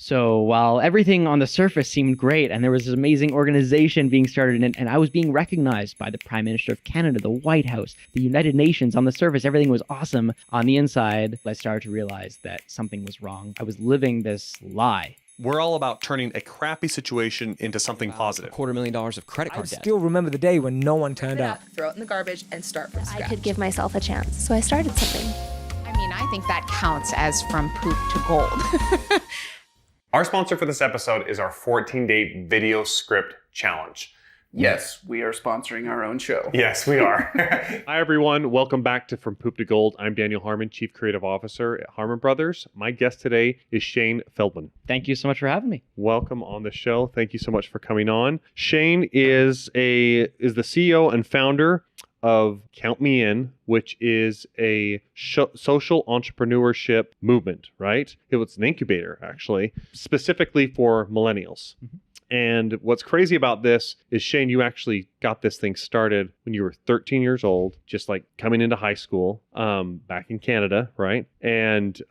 So while everything on the surface seemed great and there was this amazing organization being started and I was being recognized by the Prime Minister of Canada, the White House, the United Nations, on the surface, everything was awesome. On the inside, I started to realize that something was wrong. I was living this lie. We're all about turning a crappy situation into something positive. $250,000 of credit card I debt. still remember the day when no one turned up. Throw it in the garbage and start from scratch. I could give myself a chance, so I started something. I mean, I think that counts as from poop to gold. Our sponsor for this episode is our 14-day video script challenge. Yes, we are sponsoring our own show. Yes, we are. Hi, everyone. Welcome back to From Poop to Gold. I'm Daniel Harmon, Chief Creative Officer at Harmon Brothers. My guest today is Shane Feldman. Thank you so much for having me. Welcome on the show. Thank you so much for coming on. Shane is the CEO and founder of Count Me In, which is a social entrepreneurship movement, right? It was an incubator, actually, specifically for millennials. Mm-hmm. And what's crazy about this is, Shane, you actually got this thing started when you were 13 years old, just like coming into high school back in Canada, right? And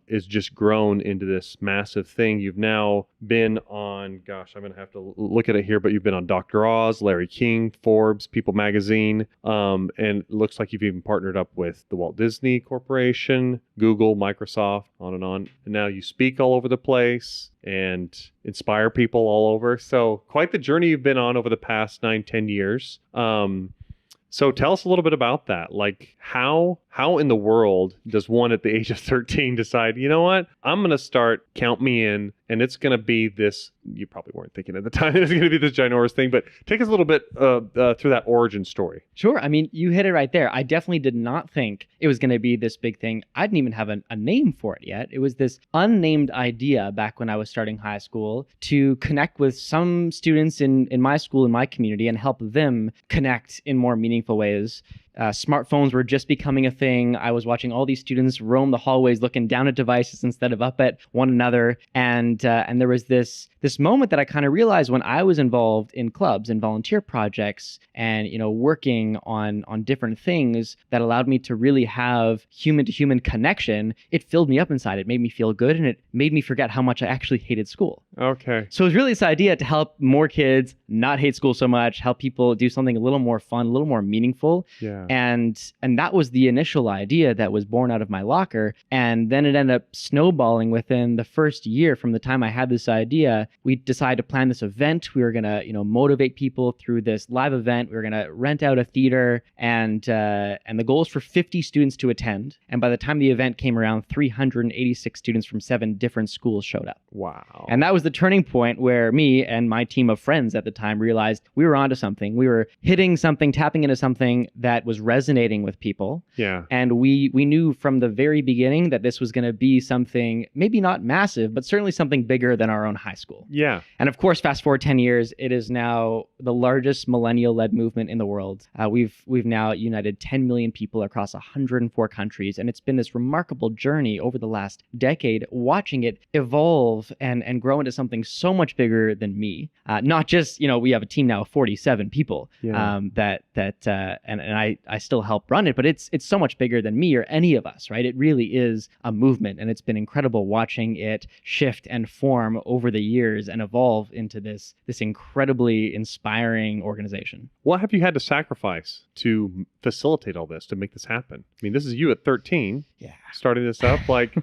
is just grown into this massive thing. You've now been on, gosh, I'm going to have to look at it here, but you've been on Dr. Oz, Larry King, Forbes, People Magazine, and it looks like you've even partnered up with the Walt Disney Corporation, Google, Microsoft, on and on. And now you speak all over the place and inspire people all over. So quite the journey you've been on over the past 9-10 years. So tell us a little bit about that. Like how in the world does one at the age of 13 decide, you know what, I'm going to start Count Me In, and it's going to be this, you probably weren't thinking at the time, it's going to be this ginormous thing, but take us a little bit through that origin story. Sure. I mean, you hit it right there. I definitely did not think it was going to be this big thing. I didn't even have a name for it yet. It was this unnamed idea back when I was starting high school to connect with some students in my school, in my community, and help them connect in more meaningful ways. Smartphones were just becoming a thing. I was watching all these students roam the hallways looking down at devices instead of up at one another. And there was this moment that I kind of realized when I was involved in clubs and volunteer projects and, working on different things that allowed me to really have human-to-human connection. It filled me up inside. It made me feel good, and it made me forget how much I actually hated school. Okay. So it was really this idea to help more kids not hate school so much, help people do something a little more fun, a little more meaningful. Yeah. And that was the initial idea that was born out of my locker. And then it ended up snowballing within the first year from the time I had this idea. We decided to plan this event. We were going to, motivate people through this live event. We were going to rent out a theater, and the goal was for 50 students to attend. And by the time the event came around, 386 students from 7 different schools showed up. Wow. And that was the turning point where me and my team of friends at the time realized we were onto something. We were hitting something, tapping into something that was resonating with people. Yeah. And we knew from the very beginning that this was going to be something maybe not massive, but certainly something bigger than our own high school. Yeah. And of course, fast forward 10 years, it is now the largest millennial-led movement in the world. We've now united 10 million people across 104 countries, and it's been this remarkable journey over the last decade, watching it evolve and grow into something so much bigger than me. Not just, we have a team now of 47 people. Yeah. And I still help run it, but it's so much bigger than me or any of us, right? It really is a movement, and it's been incredible watching it shift and form over the years and evolve into this incredibly inspiring organization. What have you had to sacrifice to facilitate all this, to make this happen? I mean, this is you at 13. Yeah. Starting this up, like,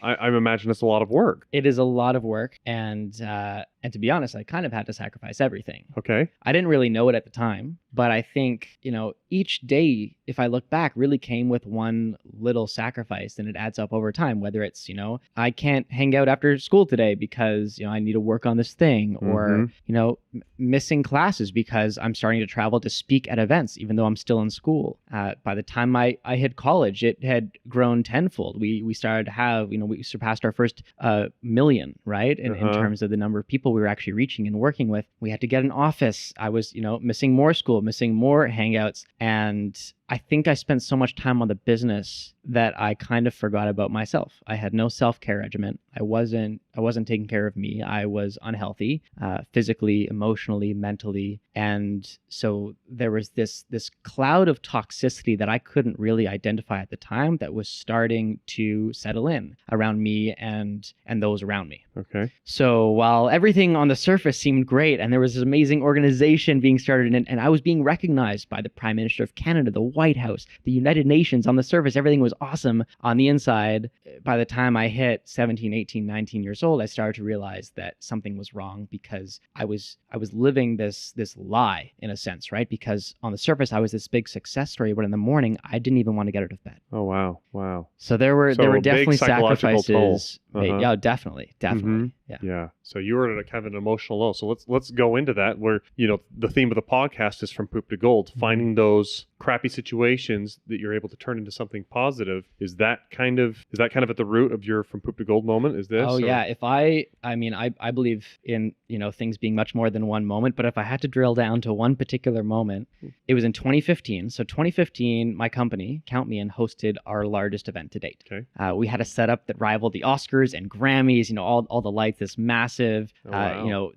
I imagine it's a lot of work. It is a lot of work, and to be honest, I kind of had to sacrifice everything. Okay. I didn't really know it at the time, but I think, each day, if I look back, really came with one little sacrifice, and it adds up over time, whether it's, I can't hang out after school today because, I need to work on this thing, or, missing classes because I'm starting to travel to speak at events, even though I'm still in school. By the time I hit college, it had grown tenfold. We started to have, we surpassed our first million, right? In terms of the number of people we were actually reaching and working with. We had to get an office. I was, missing more school, missing more hangouts. And I think I spent so much time on the business that I kind of forgot about myself. I had no self-care regimen. I wasn't taking care of me. I was unhealthy, physically, emotionally, mentally. And so there was this cloud of toxicity that I couldn't really identify at the time that was starting to settle in around me and those around me. Okay. So while everything on the surface seemed great and there was this amazing organization being started and I was being recognized by the Prime Minister of Canada, the White House, the United Nations, on the surface, everything was awesome. On the inside, by the time I hit 17, 18, 19 years old, I started to realize that something was wrong because I was living this lie in a sense, right? Because on the surface, I was this big success story, but in the morning, I didn't even want to get out of bed. Oh, wow. So there were a definitely big psychological sacrifices. toll. Uh-huh. Yeah, definitely. Yeah. So you were at a kind of an emotional low. So let's go into that where, the theme of the podcast is from poop to gold, finding those crappy situations that you're able to turn into something positive. Is that kind of at the root of your from poop to gold moment? Is this? Yeah. If I believe in, things being much more than one moment, but if I had to drill down to one particular moment, it was in 2015. So 2015, my company, Count Me In, hosted our largest event to date. Okay. We had a setup that rivaled the Oscars and Grammys, all the lights, this massive,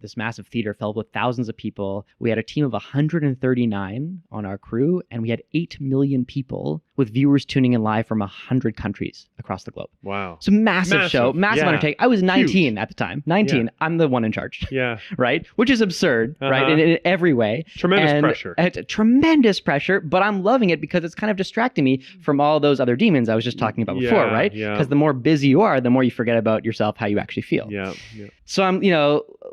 this massive theater filled with thousands of people. We had a team of 139 on our crew, and we had 8 million people with viewers tuning in live from 100 countries across the globe. Wow. So massive show, massive undertaking. I was 19 at the time. 19. Yeah. I'm the one in charge. Yeah. Right? Which is absurd, right? In every way. Tremendous pressure. It's tremendous pressure, but I'm loving it because it's kind of distracting me from all those other demons I was just talking about before, right? Yeah. Because the more busy you are, the more you forget about yourself, how you actually feel. Yeah. So I'm,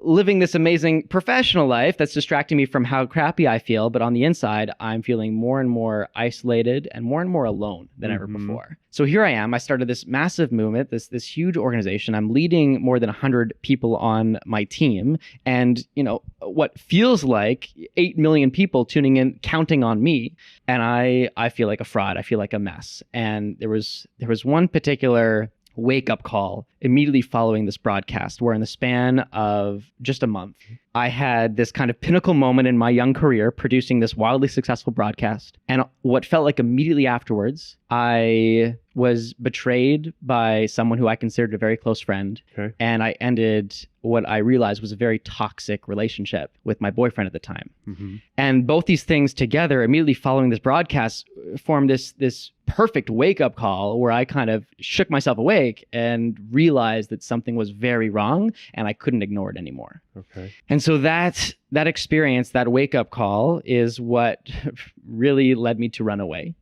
living this amazing professional life that's distracting me from how crappy I feel, but on the inside, I'm feeling more and more isolated and more alone than ever before. So here I am. I started this massive movement, this huge organization. I'm leading more than 100 people on my team, and what feels like 8 million people tuning in, counting on me, and I feel like a fraud. I feel like a mess. And there was one particular wake-up call immediately following this broadcast where in the span of just a month, I had this kind of pinnacle moment in my young career producing this wildly successful broadcast. And what felt like immediately afterwards, I was betrayed by someone who I considered a very close friend. Okay. And I ended what I realized was a very toxic relationship with my boyfriend at the time. Mm-hmm. And both these things together, immediately following this broadcast, formed this perfect wake-up call where I kind of shook myself awake and realized that something was very wrong and I couldn't ignore it anymore. Okay. And so that experience, that wake-up call, is what really led me to run away,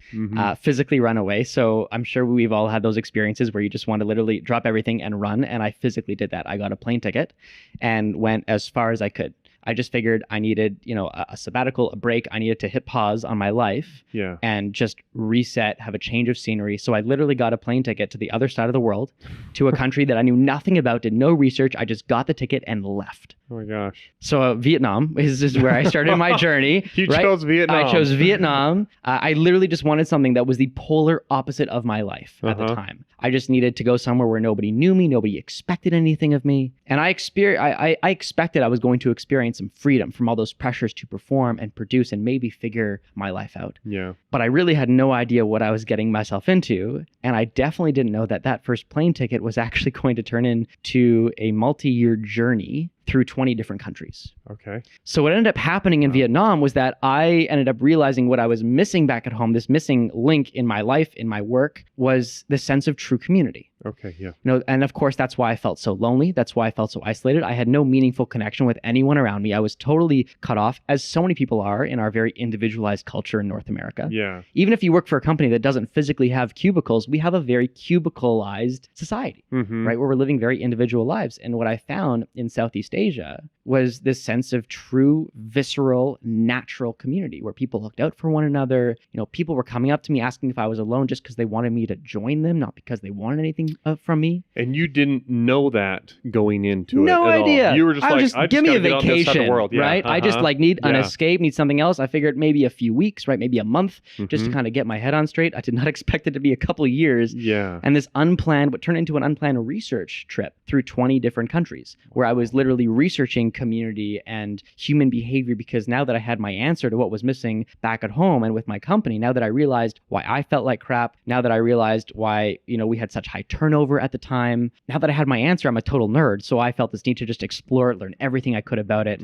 physically run away. So I'm sure we've all had those experiences where you just want to literally drop everything and run. And I physically did that. I got a plane ticket and went as far as I could. I just figured I needed, a sabbatical, a break. I needed to hit pause on my life and just reset, have a change of scenery. So I literally got a plane ticket to the other side of the world, to a country that I knew nothing about, did no research. I just got the ticket and left. Oh my gosh. So Vietnam is where I started my journey. You chose Vietnam. I chose Vietnam. I literally just wanted something that was the polar opposite of my life at the time. I just needed to go somewhere where nobody knew me, nobody expected anything of me. And I expected I was going to experience some freedom from all those pressures to perform and produce and maybe figure my life out. Yeah. But I really had no idea what I was getting myself into. And I definitely didn't know that first plane ticket was actually going to turn into a multi-year journey through 20 different countries. Okay. So what ended up happening in Vietnam was that I ended up realizing what I was missing back at home, this missing link in my life, in my work, was the sense of true community. Okay, yeah. And of course, that's why I felt so lonely. That's why I felt so isolated. I had no meaningful connection with anyone around me. I was totally cut off, as so many people are in our very individualized culture in North America. Yeah. Even if you work for a company that doesn't physically have cubicles, we have a very cubicalized society, right? Where we're living very individual lives. And what I found in Southeast Asia was this sense of true, visceral, natural community where people looked out for one another. People were coming up to me asking if I was alone just because they wanted me to join them, not because they wanted anything from me. And you didn't know that going into no it at idea. all. You were just give me a gotta get on this side of vacation, the world. Yeah. right? I just need an escape, need something else. I figured maybe a few weeks, right? Maybe a month, just to kind of get my head on straight. I did not expect it to be a couple of years. Yeah. And this what turned into an unplanned research trip through 20 different countries where I was literally researching community and human behavior, because now that I had my answer to what was missing back at home and with my company, now that I realized why I felt like crap, now that I realized why, we had such high turnover at the time, now that I had my answer, I'm a total nerd. So I felt this need to just explore it, learn everything I could about it.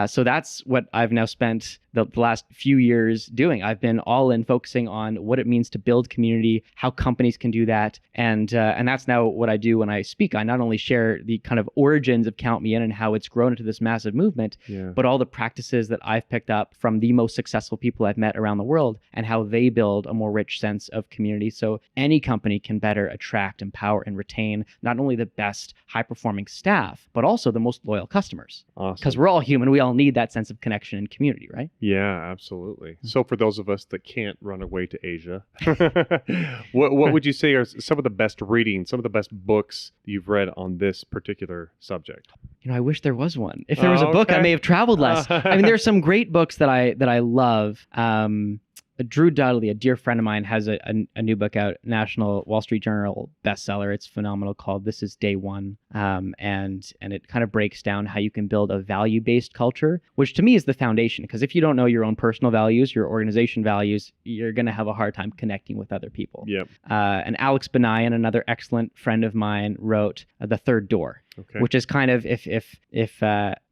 So that's what I've now spent the last few years doing. I've been all in focusing on what it means to build community, how companies can do that. And that's now what I do when I speak. I not only share the kind of origins of Count Me In and how it's grown into this massive movement, but all the practices that I've picked up from the most successful people I've met around the world and how they build a more rich sense of community. So any company can better attract, empower, and retain not only the best high-performing staff, but also the most loyal customers. Awesome. Because we're all human. We all need that sense of connection and community, right? Yeah, absolutely. So for those of us that can't run away to Asia, what would you say are some of the best reading, some of the best books you've read on this particular subject? I wish there was one. If there was a book, I may have traveled less. I mean, there's some great books that I love. Drew Dudley, a dear friend of mine, has a new book out, National Wall Street Journal bestseller. It's phenomenal, called This Is Day One. And it kind of breaks down how you can build a value-based culture, which to me is the foundation. Because if you don't know your own personal values, your organization values, you're going to have a hard time connecting with other people. Yep. And Alex Benayan, another excellent friend of mine, wrote The Third Door. Okay. Which is kind of if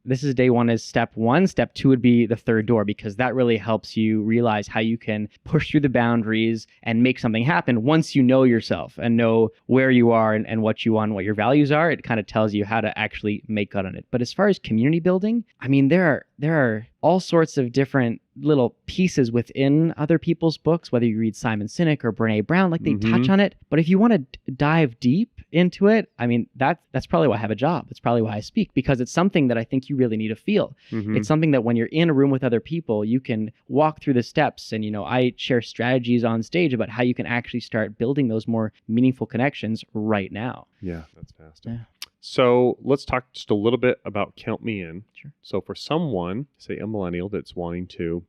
This Is Day One is step one, step two would be the third door, because that really helps you realize how you can push through the boundaries and make something happen once you know yourself and know where you are and what you want, what your values are. It kind of tells you how to actually make good on it. But as far as community building, I mean, there are all sorts of different little pieces within other people's books, whether you read Simon Sinek or Brene Brown, like they touch on it. But if you want to dive deep into it, I mean, that's probably why I have a job. It's probably why I speak, because it's something that I think you really need to feel. It's something that when you're in a room with other people, you can walk through the steps. And, I share strategies on stage about how you can actually start building those more meaningful connections right now. Yeah, that's fantastic. Yeah. So let's talk just a little bit about Count Me In. Sure. So for someone, say a millennial that's wanting to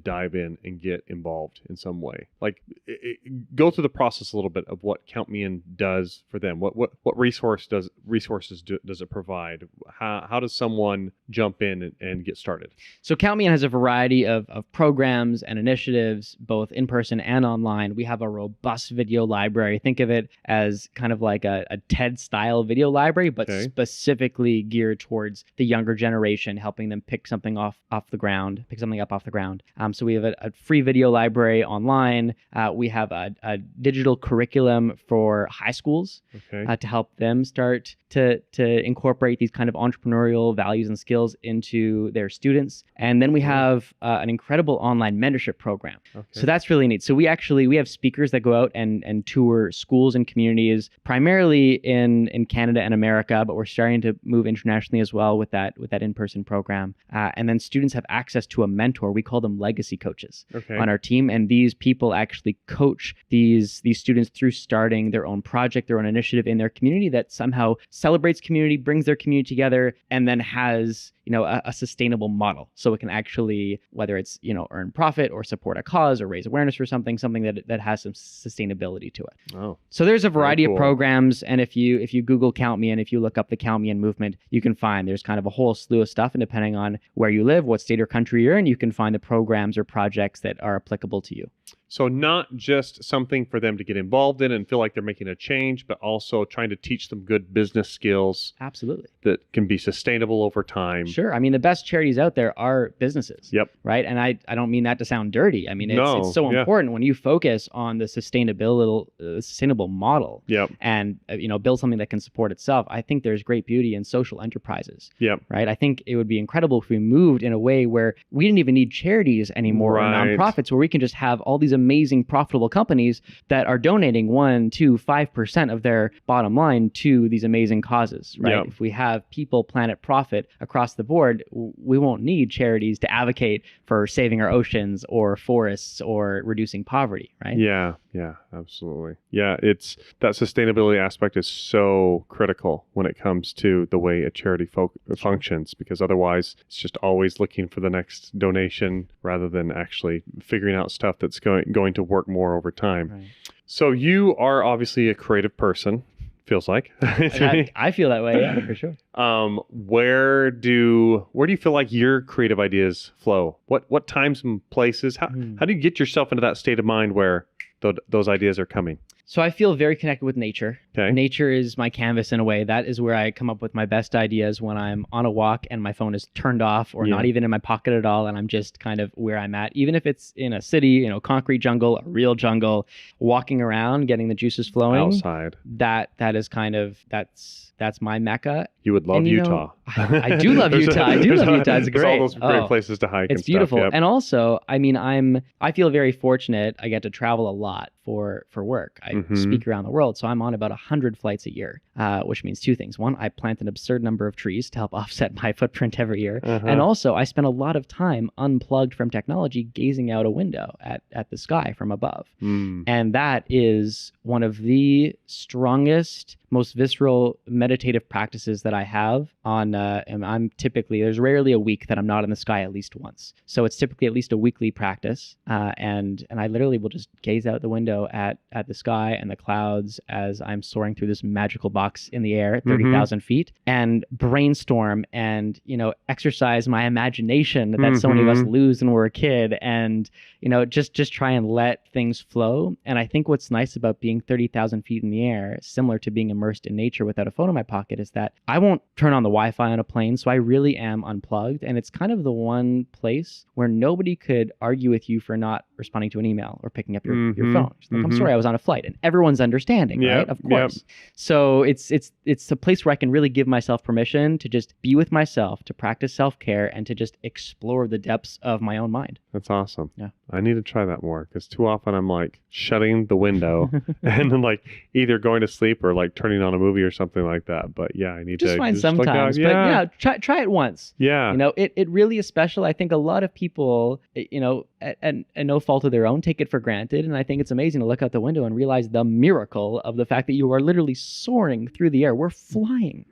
dive in and get involved in some way, like go through the process a little bit of what Count Me In does for them. What resources does it provide? How does someone jump in and get started? So Count Me In has a variety of programs and initiatives, both in person and online. We have a robust video library. Think of it as kind of like a TED style video library, but specifically geared towards the younger generation, helping them pick something up off the ground. So we have a free video library online. We have a digital curriculum for high schools to help them start to incorporate these kind of entrepreneurial values and skills into their students. And then we have an incredible online mentorship program. So that's really neat. So we have speakers that go out and tour schools and communities, primarily in Canada and America, but we're starting to move internationally as well with that in-person program. And then students have access to a mentor. We call them legacy coaches on our team. And these people actually coach these students through starting their own project, their own initiative in their community that somehow celebrates community, brings their community together, and then has a sustainable model. So it can actually, whether it's, earn profit or support a cause or raise awareness for something that has some sustainability to it. Oh, so there's a variety of programs. And if you Google Count Me In, if you look up the Count Me In movement, you can find there's kind of a whole slew of stuff. And depending on where you live, what state or country you're in, you can find the programs or projects that are applicable to you. So not just something for them to get involved in and feel like they're making a change, but also trying to teach them good business skills. Absolutely. That can be sustainable over time. Sure. I mean, the best charities out there are businesses. Yep. Right. And I don't mean that to sound dirty. I mean, it's so important when you focus on the sustainable model. Yep. And, build something that can support itself. I think there's great beauty in social enterprises. Yep. Right. I think it would be incredible if we moved in a way where we didn't even need charities anymore or nonprofits, where we can just have all these amazing profitable companies that are donating 1%, 2%, 5% of their bottom line to these amazing causes, right? Yep. If we have people, planet, profit across the board, we won't need charities to advocate for saving our oceans or forests or reducing poverty, right? Yeah, absolutely. Yeah, it's that sustainability aspect is so critical when it comes to the way a charity functions, because otherwise it's just always looking for the next donation rather than actually figuring out stuff that's going to work more over time. Right. So you are obviously a creative person, feels like. I feel that way, yeah, for sure. Where do you feel like your creative ideas flow? What times and places? How do you get yourself into that state of mind where those ideas are coming? So I feel very connected with nature. Okay. Nature is my canvas in a way. That is where I come up with my best ideas, when I'm on a walk and my phone is turned off or not even in my pocket at all, and I'm just kind of where I'm at. Even if it's in a city, concrete jungle, a real jungle, walking around, getting the juices flowing. Outside. That is kind of, that's my mecca. You would love Utah. I do love Utah. I do love Utah. It's great. There's all those great places to hike. It's and beautiful. Stuff, yep. And also, I mean, I feel very fortunate. I get to travel a lot for work. I speak around the world. So I'm on about 100 flights a year, which means two things. One, I plant an absurd number of trees to help offset my footprint every year. And also, I spend a lot of time unplugged from technology, gazing out a window at the sky from above. And that is one of the strongest, most visceral meditative practices that I have on, and I'm typically, there's rarely a week that I'm not in the sky at least once. So it's typically at least a weekly practice. And I literally will just gaze out the window at the sky and the clouds as I'm soaring through this magical box in the air at 30,000 feet, and brainstorm and, exercise my imagination that so many of us lose when we're a kid, and, just try and let things flow. And I think what's nice about being 30,000 feet in the air, similar to being immersed in nature without a phone in my pocket, is that I won't turn on the Wi-Fi on a plane, so I really am unplugged. And it's kind of the one place where nobody could argue with you for not responding to an email or picking up your phone. Just like, I'm sorry, I was on a flight, and everyone's understanding, right? Of course. So it's a place where I can really give myself permission to just be with myself, to practice self-care, and to just explore the depths of my own mind. That's awesome. Yeah. I need to try that more, because too often I'm like shutting the window and then like either going to sleep or like turning on a movie or something like that. But yeah, I need just to find just sometimes. look out. But try it once. Yeah. It really is special. I think a lot of people, and no fault of their own, take it for granted. And I think it's amazing to look out the window and realize the miracle of the fact that you are literally soaring through the air. We're flying.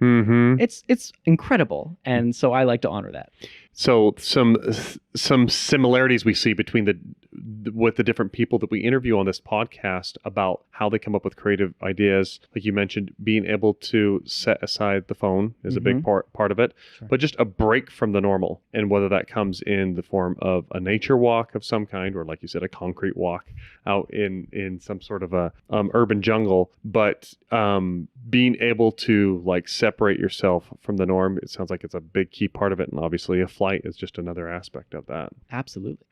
It's incredible. And so I like to honor that. So some similarities we see between with the different people that we interview on this podcast about how they come up with creative ideas. Like you mentioned, being able to set aside the phone is a big part of it, but just a break from the normal. And whether that comes in the form of a nature walk of some kind, or like you said, a concrete out in some sort of a urban jungle, but being able to like separate yourself from the norm, it sounds like it's a big key part of it. And obviously a flight is just another aspect of that. Absolutely.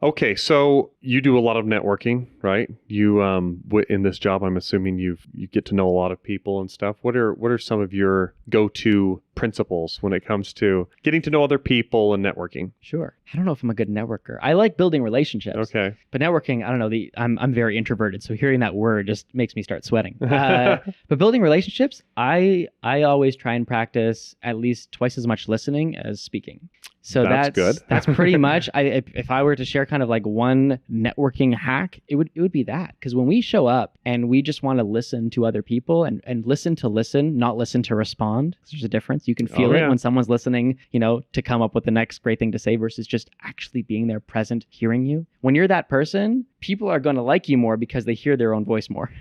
Okay, so you do a lot of networking, right? You in this job, I'm assuming you get to know a lot of people and stuff. What are some of your go-to principles when it comes to getting to know other people and networking? Sure. I don't know if I'm a good networker. I like building relationships. Okay. But networking, I don't know. I'm very introverted, so hearing that word just makes me start sweating. But building relationships, I always try and practice at least twice as much listening as speaking. So that's good. That's pretty much. If I were to share kind of like one networking hack, it would be that. Because when we show up and we just want to listen to other people and listen to listen, not listen to respond. There's a difference. You can feel it when someone's listening, to come up with the next great thing to say versus just actually being there, present, hearing you. When you're that person, people are going to like you more because they hear their own voice more.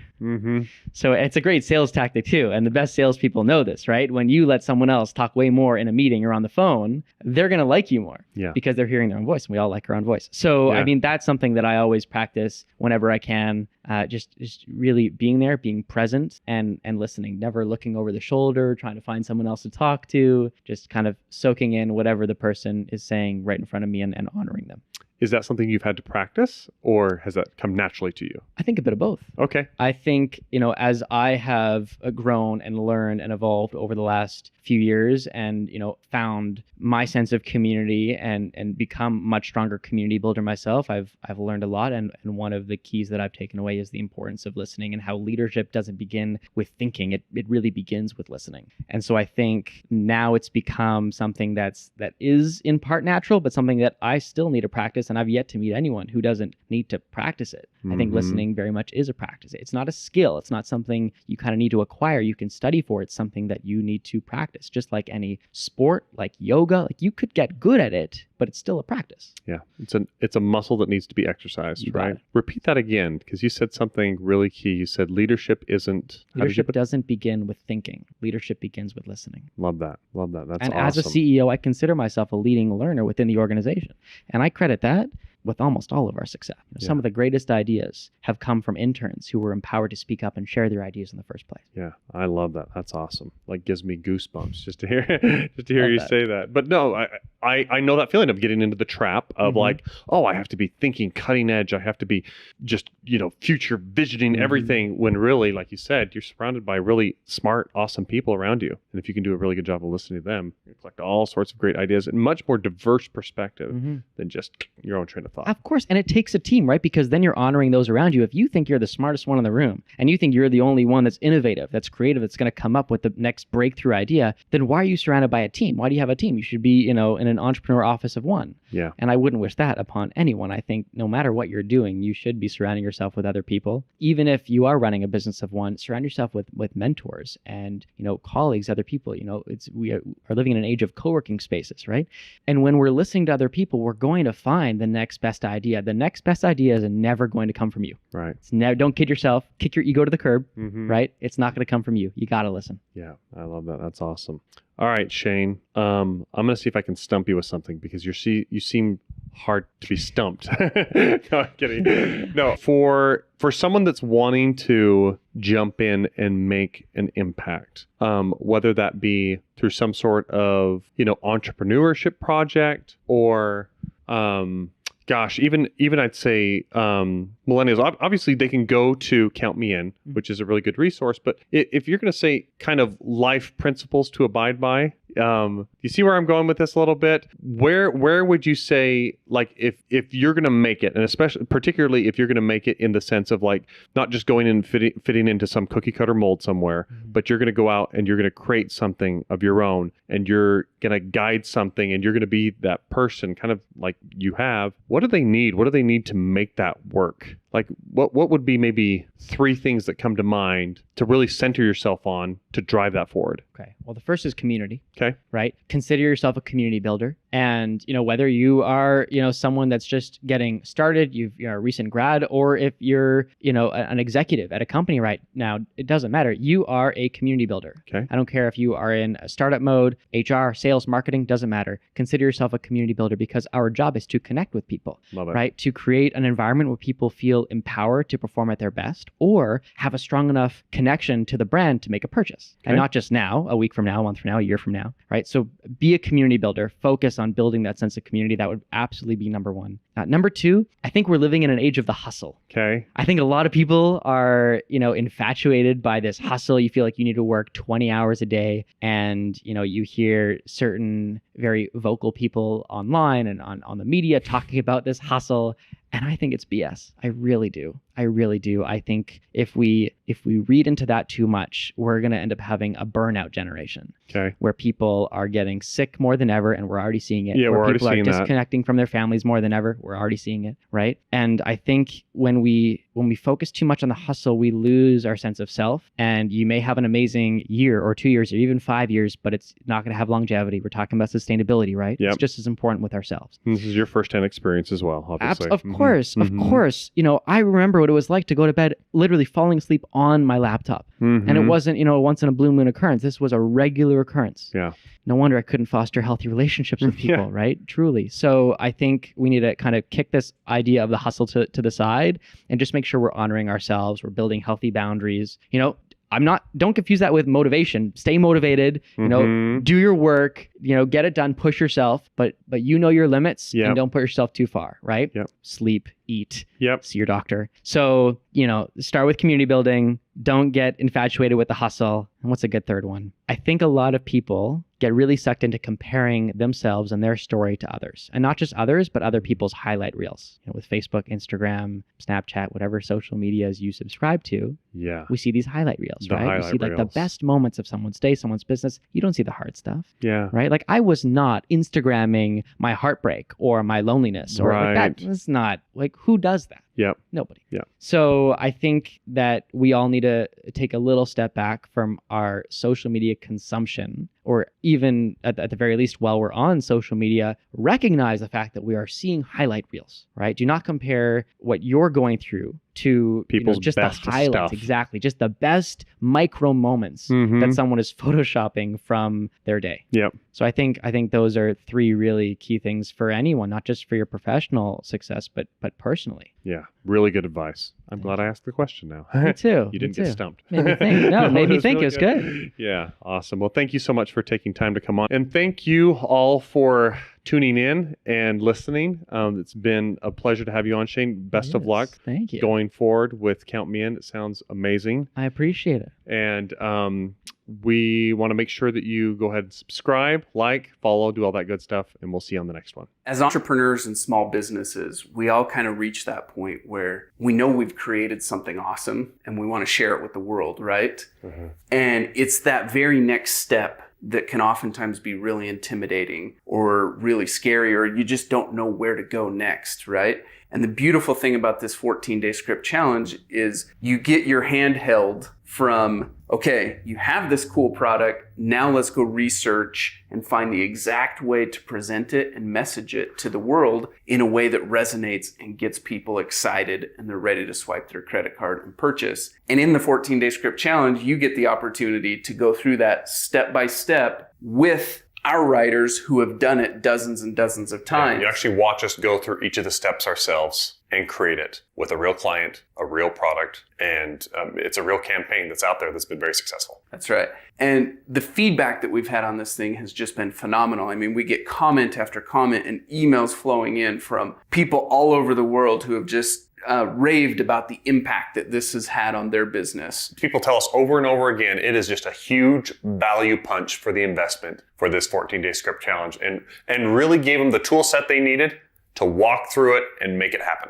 So it's a great sales tactic too. And the best salespeople know this, right? When you let someone else talk way more in a meeting or on the phone, they're going to like you more because they're hearing their own voice. And we all like our own voice. So, I mean, that's something that I always practice whenever I can. Just really being there, being present and listening, never looking over the shoulder, trying to find someone else to talk to, just kind of soaking in whatever the person is saying right in front of me and honoring them. Is that something you've had to practice, or has that come naturally to you? I think a bit of both. Okay. I think, as I have grown and learned and evolved over the last few years and, found my sense of community and become much stronger community builder myself, I've learned a lot. And one of the keys that I've taken away is the importance of listening and how leadership doesn't begin with thinking. It really begins with listening. And so I think now it's become something that is in part natural, but something that I still need to practice and I've yet to meet anyone who doesn't need to practice it. I think listening very much is a practice. It's not a skill. It's not something you kind of need to acquire. You can study for. It's something that you need to practice. Just like any sport, like yoga, like you could get good at it, but it's still a practice. Yeah, it's a muscle that needs to be exercised, You got right? it. Repeat that again, because you said something really key. You said leadership isn't... how did you Leadership put- doesn't begin with thinking. Leadership begins with listening. Love that. That's And awesome. as a CEO, I consider myself a leading learner within the organization. And I credit that with almost all of our success. Some of the greatest ideas have come from interns who were empowered to speak up and share their ideas in the first place. Yeah, I love that. That's awesome. Like gives me goosebumps just to hear you say that. But no, I know that feeling of getting into the trap of like, oh, I have to be thinking cutting edge. I have to be just, future visioning everything, when really, like you said, you're surrounded by really smart, awesome people around you. And if you can do a really good job of listening to them, you collect all sorts of great ideas and much more diverse perspective than just your own train of thought. Of course. And it takes a team, right? Because then you're honoring those around you. If you think you're the smartest one in the room and you think you're the only one that's innovative, that's creative, that's going to come up with the next breakthrough idea, then why are you surrounded by a team? Why do you have a team? You should be, in an entrepreneur office of one. Yeah. And I wouldn't wish that upon anyone. I think no matter what you're doing, you should be surrounding yourself with other people. Even if you are running a business of one, surround yourself with mentors and, colleagues, other people. We are living in an age of co-working spaces, right? And when we're listening to other people, we're going to find the next best idea. The next best idea is never going to come from you. Right. Don't kid yourself. Kick your ego to the curb, right? It's not going to come from you. You got to listen. Yeah, I love that. That's awesome. All right, Shane. I'm going to see if I can stump you with something because you seem hard to be stumped. No, I'm kidding. No, for someone that's wanting to jump in and make an impact, whether that be through some sort of, entrepreneurship project or, even I'd say millennials, obviously they can go to Count Me In, which is a really good resource. But if you're going to say kind of life principles to abide by, you see where I'm going with this a little bit? Where would you say, like, if you're going to make it, and particularly if you're going to make it in the sense of like not just going in and fitting into some cookie cutter mold somewhere, but you're going to go out and you're going to create something of your own and you're going to guide something and you're going to be that person kind of like you have. What do they need? What do they need to make that work? Like what would be maybe 3 things that come to mind to really center yourself on to drive that forward? Okay. Well, the first is community. Okay. Right? Consider yourself a community builder. And, whether you are, someone that's just getting started, you're a recent grad, or if you're, an executive at a company right now, it doesn't matter. You are a community builder. Okay. I don't care if you are in a startup mode, HR, sales, marketing, doesn't matter. Consider yourself a community builder because our job is to connect with people. Love it. Right? To create an environment where people feel empowered to perform at their best or have a strong enough connection to the brand to make a purchase. Okay. And not just now, a week from now, a month from now, a year from now, right? So be a community builder, focus on building that sense of community. That would absolutely be number 1. Number 2, I think we're living in an age of the hustle. Okay. I think a lot of people are, infatuated by this hustle. You feel like you need to work 20 hours a day and, you hear certain very vocal people online and on the media talking about this hustle. And I think it's BS. I really do. I think if we read into that too much, we're going to end up having a burnout generation. Okay. Where people are getting sick more than ever, and we're already seeing it. Yeah, where we're already people are seeing that. disconnecting from their families more than ever. We're already seeing it, right? And I think when we focus too much on the hustle, we lose our sense of self. And you may have an amazing year or 2 years or even 5 years, but it's not going to have longevity. We're talking about sustainability, right? Yep. It's just as important with ourselves. And this is your firsthand experience as well, obviously. Of course. I remember what it was like to go to bed literally falling asleep on my laptop. And it wasn't, a once in a blue moon occurrence. This was a regular occurrence. Yeah. No wonder I couldn't foster healthy relationships with people, right? Truly. So I think we need to kind of kick this idea of the hustle to the side and just make sure we're honoring ourselves. We're building healthy boundaries. Don't confuse that with motivation. Stay motivated, do your work, get it done, push yourself, but your limits and don't put yourself too far, right? Yep. Sleep, eat, Yep. see your doctor. So, start with community building. Don't get infatuated with the hustle. And what's a good third one? I think a lot of people, get really sucked into comparing themselves and their story to others. And not just others, but other people's highlight reels. With Facebook, Instagram, Snapchat, whatever social medias you subscribe to, Yeah. we see these highlight reels, The right? We highlight see like the reels. best moments of someone's day, someone's business. You don't see the hard stuff. Yeah. Right? Like I was not Instagramming my heartbreak or my loneliness or like Right. that was not like who does that? Yep. Nobody. Yeah. So I think that we all need to take a little step back from our social media consumption, or even at the very least, while we're on social media, recognize the fact that we are seeing highlight reels, right? Do not compare what you're going through to People's just best the highlights. stuff. Exactly. Just the best micro moments Mhm. that someone is photoshopping from their day. Yep. So I think those are three really key things for anyone, not just for your professional success, but personally. Yeah. Really good advice. I'm glad I asked the question now. Me too. You didn't me get too. stumped. Made me think. No, it made me think. really It was good. Yeah, awesome. Well, thank you so much for taking time to come on. And thank you all for tuning in and listening. It's been a pleasure to have you on, Shane. Best of Yes, luck Thank you. going forward with Count Me In. It sounds amazing. I appreciate it. And we want to make sure that you go ahead and subscribe, like, follow, do all that good stuff. And we'll see you on the next one. As entrepreneurs and small businesses, we all kind of reach that point where we know we've created something awesome and we want to share it with the world, right? Mm-hmm. And it's that very next step that can oftentimes be really intimidating or really scary, or you just don't know where to go next, right? And the beautiful thing about this 14-day script challenge is you get your hand held from, okay, you have this cool product, now let's go research and find the exact way to present it and message it to the world in a way that resonates and gets people excited and they're ready to swipe their credit card and purchase. And in the 14-day script challenge, you get the opportunity to go through that step by step with our writers who have done it dozens and dozens of times. You actually watch us go through each of the steps ourselves and create it with a real client, a real product, and it's a real campaign that's out there that's been very successful. That's right. And the feedback that we've had on this thing has just been phenomenal. I mean, we get comment after comment and emails flowing in from people all over the world who have just raved about the impact that this has had on their business. People tell us over and over again, it is just a huge value punch for the investment for this 14-day script challenge, and really gave them the tool set they needed to walk through it and make it happen.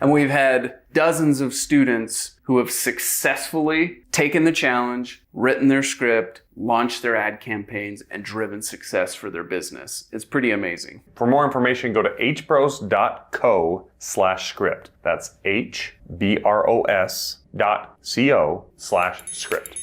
And we've had dozens of students who have successfully taken the challenge, written their script, launched their ad campaigns, and driven success for their business. It's pretty amazing. For more information, go to hbros.co/script. That's hbros.co/script.